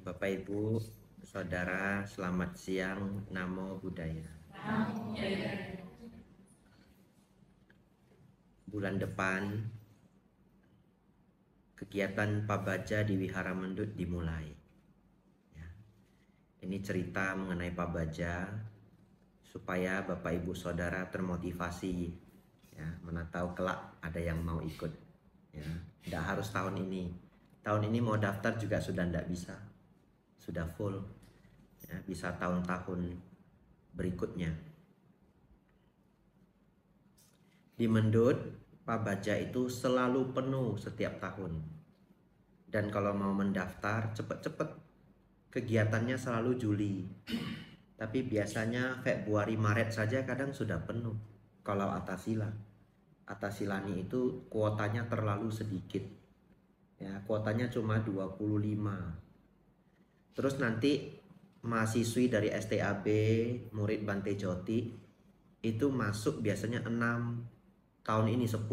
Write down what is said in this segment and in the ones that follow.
Bapak Ibu, Saudara, selamat siang. Namo Buddhaya. Bulan depan, kegiatan Pabaja di Wihara Mendut dimulai. Ya. Ini cerita mengenai Pabaja supaya Bapak Ibu Saudara termotivasi. Ya, mana tahu kelak ada yang mau ikut. Ya, tidak harus tahun ini. Tahun ini mau daftar juga sudah tidak bisa. Sudah full. Ya, bisa tahun-tahun berikutnya. Di Mendut, Pabaja itu selalu penuh setiap tahun. Dan kalau mau mendaftar, cepet-cepet. Kegiatannya selalu Juli. Tapi biasanya Februari, Maret saja kadang sudah penuh. Kalau Atasila. Atasilani itu kuotanya terlalu sedikit. Ya, kuotanya cuma 25. Terus nanti mahasiswi dari STAB, murid Bante Joti, itu masuk biasanya 6. Tahun ini 10.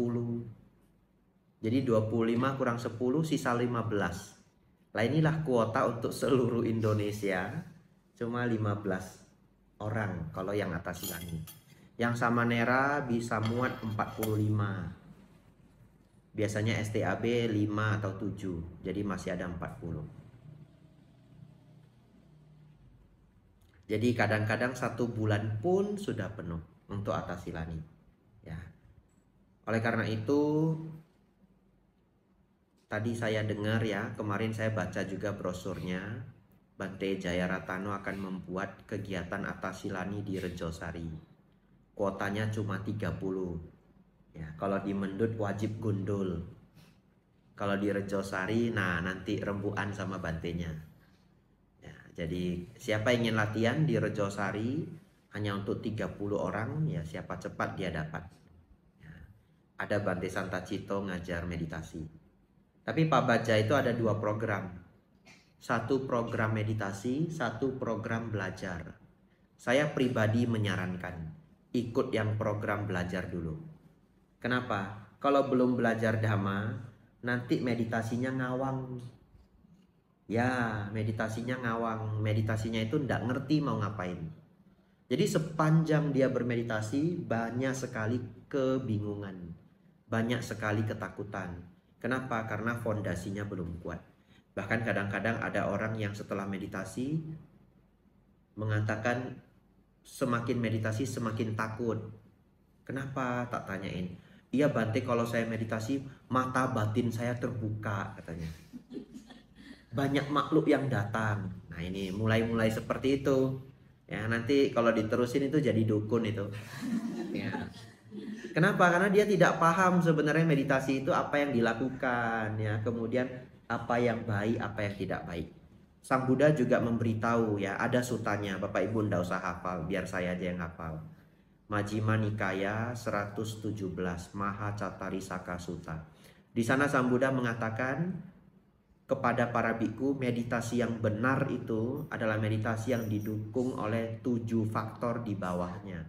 Jadi 25 kurang 10 sisa 15. Lah inilah kuota untuk seluruh Indonesia. Cuma 15 orang kalau yang Atasilani. Yang Samanera bisa muat 45. Biasanya STAB 5 atau 7. Jadi masih ada 40. Jadi kadang-kadang 1 bulan pun sudah penuh untuk Atasilani. Ya. Oleh karena itu, tadi saya dengar ya, kemarin saya baca juga brosurnya, Bante Jayaratano akan membuat kegiatan Atasilani di Rejosari. Kuotanya cuma 30. Ya, kalau di Mendut wajib gundul. Kalau di Rejosari, nah nanti rembukan sama Bantenya. Ya, jadi siapa ingin latihan di Rejosari hanya untuk 30 orang, ya siapa cepat dia dapat. Ya, ada Bante Santacito ngajar meditasi. Tapi Pabaja itu ada 2 program. 1 program meditasi, 1 program belajar. Saya pribadi menyarankan ikut yang program belajar dulu. Kenapa? Kalau belum belajar Dhamma, nanti meditasinya ngawang. Ya, meditasinya ngawang. Meditasinya itu tidak ngerti mau ngapain. Jadi sepanjang dia bermeditasi, banyak sekali kebingungan. Banyak sekali ketakutan. Kenapa? Karena fondasinya belum kuat. Bahkan kadang-kadang ada orang yang setelah meditasi mengatakan semakin meditasi semakin takut. Kenapa? Tak tanyain. Iya Bante, kalau saya meditasi mata batin saya terbuka katanya. Banyak makhluk yang datang. Nah ini mulai-mulai seperti itu. Ya nanti kalau diterusin itu jadi dukun itu. Ya. Kenapa? Karena dia tidak paham sebenarnya meditasi itu apa yang dilakukan ya. Kemudian apa yang baik, apa yang tidak baik. Sang Buddha juga memberitahu ya, ada sutanya. Bapak Ibu ndak usah hafal, biar saya aja yang hafal. Majjhima Nikaya 117 Maha Catarisaka Sutta. Di sana Sang Buddha mengatakan kepada para biku, meditasi yang benar itu adalah meditasi yang didukung oleh 7 faktor di bawahnya.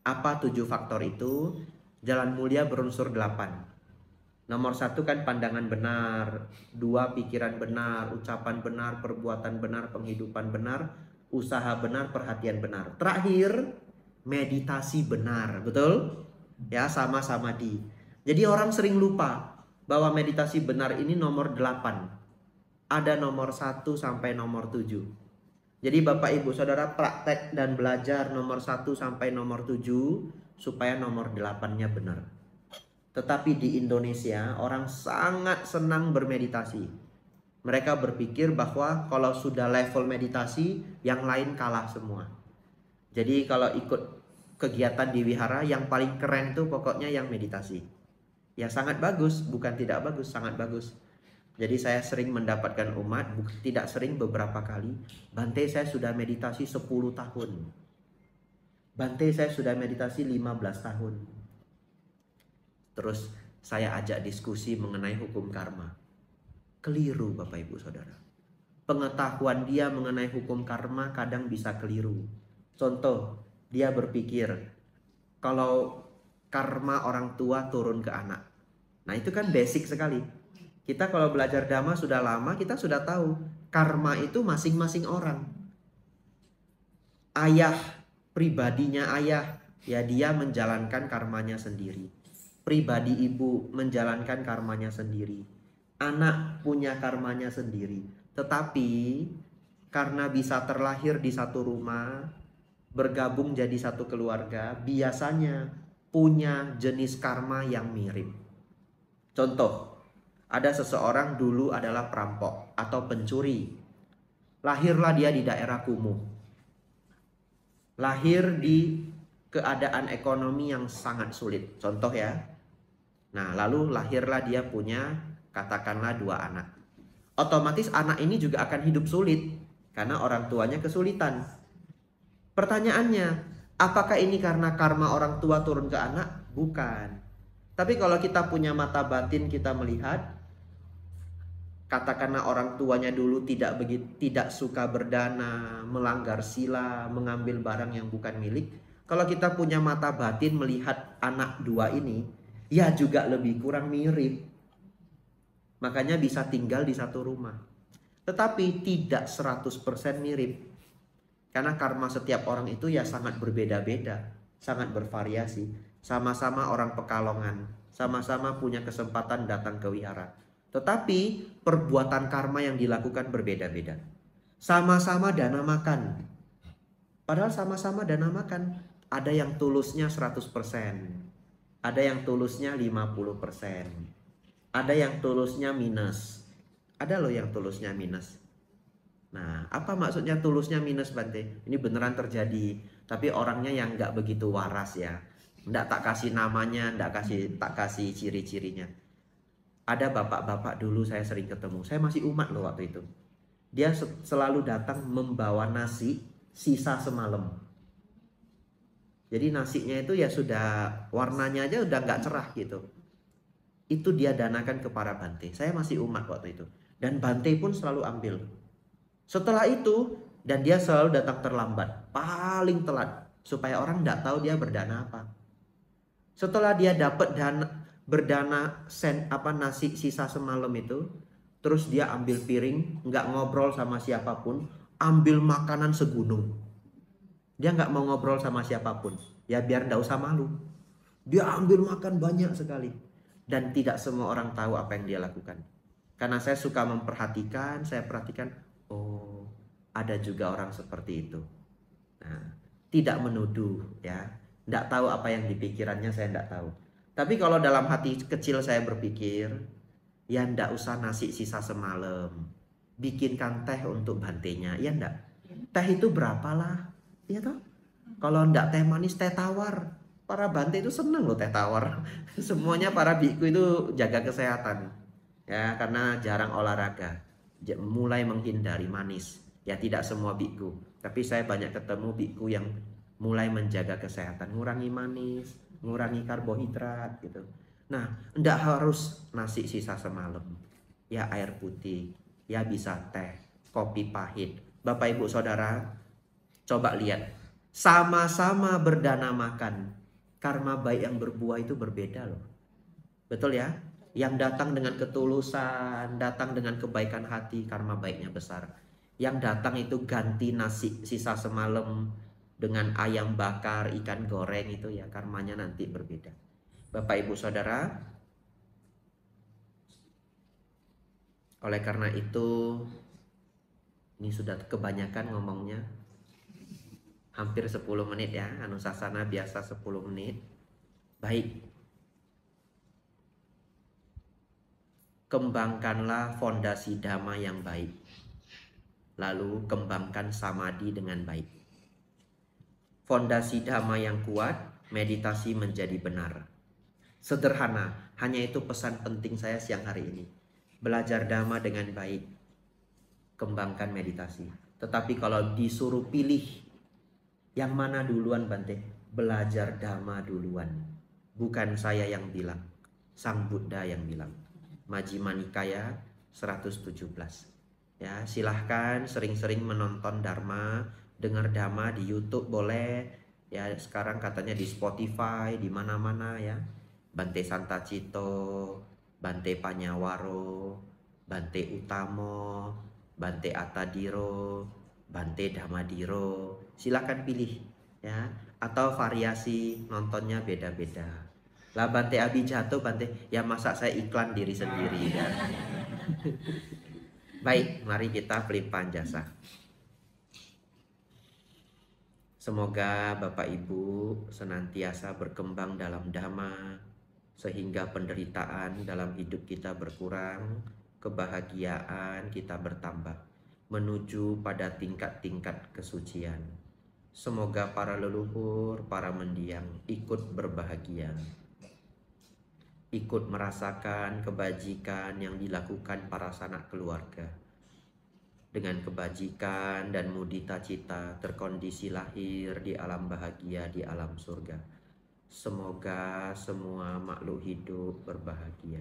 Apa 7 faktor itu? Jalan mulia berunsur 8. Nomor 1 kan pandangan benar, 2 pikiran benar, ucapan benar, perbuatan benar, penghidupan benar, usaha benar, perhatian benar. Terakhir, meditasi benar, betul? Ya, sama-sama di. Jadi orang sering lupa bahwa meditasi benar ini nomor 8. Ada nomor 1 sampai nomor 7. Jadi Bapak Ibu Saudara praktek dan belajar nomor 1 sampai nomor 7 supaya nomor 8-nya benar. Tetapi di Indonesia orang sangat senang bermeditasi. Mereka berpikir bahwa kalau sudah level meditasi yang lain kalah semua. Jadi kalau ikut kegiatan di wihara yang paling keren tuh pokoknya yang meditasi. Ya sangat bagus, bukan tidak bagus, sangat bagus. Jadi saya sering mendapatkan umat, tidak sering beberapa kali. Bante saya sudah meditasi 10 tahun. Bante saya sudah meditasi 15 tahun. Terus saya ajak diskusi mengenai hukum karma. Keliru Bapak Ibu Saudara. Pengetahuan dia mengenai hukum karma kadang bisa keliru. Contoh, dia berpikir kalau karma orang tua turun ke anak. Nah itu kan basic sekali. Kita kalau belajar Dhamma sudah lama, kita sudah tahu karma itu masing-masing orang. Ayah, pribadinya ayah, ya dia menjalankan karmanya sendiri. Pribadi ibu menjalankan karmanya sendiri. Anak punya karmanya sendiri. Tetapi karena bisa terlahir di satu rumah, bergabung jadi satu keluarga, biasanya punya jenis karma yang mirip. Contoh, ada seseorang dulu adalah perampok atau pencuri. Lahirlah dia di daerah kumuh. Lahir di keadaan ekonomi yang sangat sulit. Contoh ya. Nah, lalu lahirlah dia punya katakanlah 2 anak. Otomatis anak ini juga akan hidup sulit karena orang tuanya kesulitan. Pertanyaannya, apakah ini karena karma orang tua turun ke anak? Bukan. Tapi kalau kita punya mata batin, kita melihat katakanlah orang tuanya dulu tidak suka berdana, melanggar sila, mengambil barang yang bukan milik. Kalau kita punya mata batin melihat anak 2 ini, ya juga lebih kurang mirip. Makanya bisa tinggal di satu rumah. Tetapi tidak 100% mirip. Karena karma setiap orang itu ya sangat berbeda-beda, sangat bervariasi. Sama-sama orang Pekalongan, sama-sama punya kesempatan datang ke wihara. Tetapi perbuatan karma yang dilakukan berbeda-beda. Sama-sama dana makan. Padahal sama-sama dana makan. Ada yang tulusnya 100%. Ada yang tulusnya 50%. Ada yang tulusnya minus. Ada loh yang tulusnya minus. Nah, apa maksudnya tulusnya minus, Bante? Ini beneran terjadi. Tapi orangnya yang nggak begitu waras ya. Nggak tak kasih namanya, tak kasih ciri-cirinya. Ada bapak-bapak dulu saya sering ketemu. Saya masih umat loh waktu itu. Dia selalu datang membawa nasi sisa semalam. Jadi nasinya itu ya sudah warnanya aja udah nggak cerah gitu. Itu dia danakan ke para Bante. Saya masih umat waktu itu. Dan Bante pun selalu ambil. Setelah itu, dan dia selalu datang terlambat, paling telat, supaya orang nggak tahu dia berdana apa. Setelah dia dapat berdana nasi sisa semalam itu, terus dia ambil piring, nggak ngobrol sama siapapun, ambil makanan segunung. Dia nggak mau ngobrol sama siapapun, ya biar nggak usah malu. Dia ambil makan banyak sekali, dan tidak semua orang tahu apa yang dia lakukan. Karena saya suka memperhatikan, saya perhatikan, oh ada juga orang seperti itu. Nah, tidak menuduh ya, tidak tahu apa yang di pikirannya, saya tidak tahu. Tapi kalau dalam hati kecil saya berpikir, ya ndak usah nasi sisa semalam, bikinkan teh untuk Bantenya, ya ndak. Teh itu berapalah, ya toh? Kalau ndak teh manis, teh tawar. Para Bante itu seneng loh teh tawar. Semuanya para biku itu jaga kesehatan, ya karena jarang olahraga, mulai menghindari manis. Ya tidak semua biku, tapi saya banyak ketemu biku yang mulai menjaga kesehatan, ngurangi manis, ngurangi karbohidrat gitu. Nah, ndak harus nasi sisa semalam. Ya air putih, ya bisa teh, kopi pahit. Bapak Ibu Saudara, coba lihat. Sama-sama berdana makan. Karma baik yang berbuah itu berbeda loh. Betul ya? Yang datang dengan ketulusan, datang dengan kebaikan hati, karma baiknya besar. Yang datang itu ganti nasi sisa semalam dengan ayam bakar, ikan goreng, itu ya karmanya nanti berbeda. Bapak Ibu Saudara, oleh karena itu ini sudah kebanyakan ngomongnya. Hampir 10 menit ya, Anusasana biasa 10 menit. Baik. Kembangkanlah fondasi dhamma yang baik. Lalu kembangkan samadhi dengan baik. Fondasi dhamma yang kuat, meditasi menjadi benar. Sederhana, hanya itu pesan penting saya siang hari ini. Belajar dhamma dengan baik, kembangkan meditasi. Tetapi kalau disuruh pilih, yang mana duluan Bante? Belajar dhamma duluan. Bukan saya yang bilang, Sang Buddha yang bilang. Majjhima Nikaya 117. Ya, silahkan sering-sering menonton dharma, dengar dhamma di YouTube boleh. Ya, sekarang katanya di Spotify, di mana-mana ya. Bante Santacito, Bante Panyawaro, Bante Utamo, Bante Atadiro, Bante Damadiro. Silakan pilih ya, atau variasi nontonnya beda-beda. Lah Bante Abijato, Bante, ya masa saya iklan diri sendiri ya. Baik, mari kita pelimpahan jasa. Semoga Bapak Ibu senantiasa berkembang dalam Dhamma, sehingga penderitaan dalam hidup kita berkurang, kebahagiaan kita bertambah, menuju pada tingkat-tingkat kesucian. Semoga para leluhur, para mendiang ikut berbahagia, ikut merasakan kebajikan yang dilakukan para sanak keluarga. Dengan kebajikan dan mudita cita terkondisi lahir di alam bahagia, di alam surga. Semoga semua makhluk hidup berbahagia.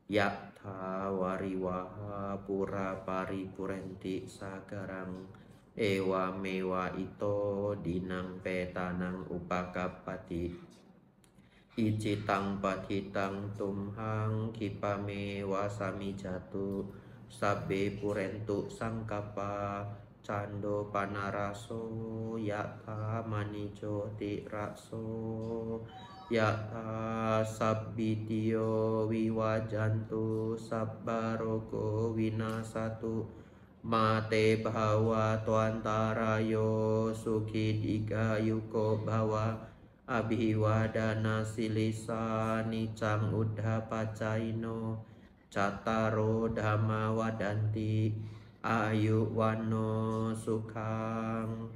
Yatta wariwaha pura paripurenti sagarang ewa mewa ito dinang petanang upakapati icitang patitang tumhang kipame wasami jatu sabbe purentu sangkapa cando panaraso yata manijo tirakso yata sabbitio wiwajantu sabbaroko winasatu mate bhawa tuantarayo sukidika yuko bhawa abhiwadana silisa nicang udha pacaino Cattaro dhamma wadanti ayu wano sukhang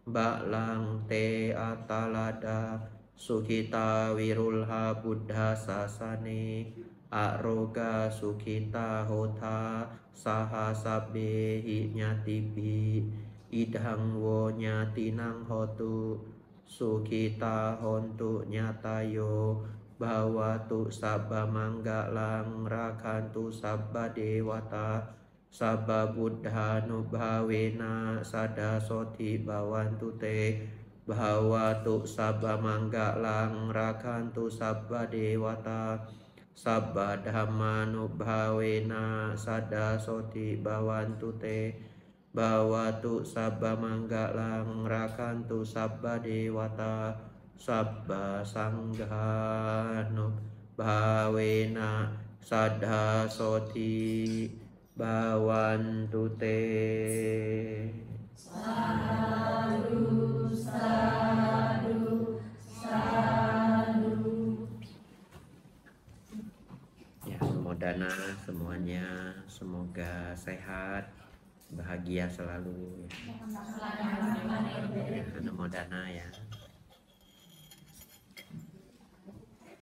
balang te atalada sukhita wirulha buddha sasane aroga sukhita hota saha sabbe nyatibi idhang wo nyatinang hotu sukhita hontu nyatayo Bhawatu sabba manggalang rakantu sabba dewata sabba buddha nubhavena sada soti bhavantu te Bhawatu sabba manggalang rakantu sabba dewata sabba dhamma nubhavena sada soti bhavantu te Bhawatu sabba manggalang rakantu sabba dewata sabba sanghano bhavena sadha soti bhavantu te. Sadhu, sadhu, sadhu. Ya, semodana semuanya, semoga sehat, bahagia selalu. Ya, semodana ya.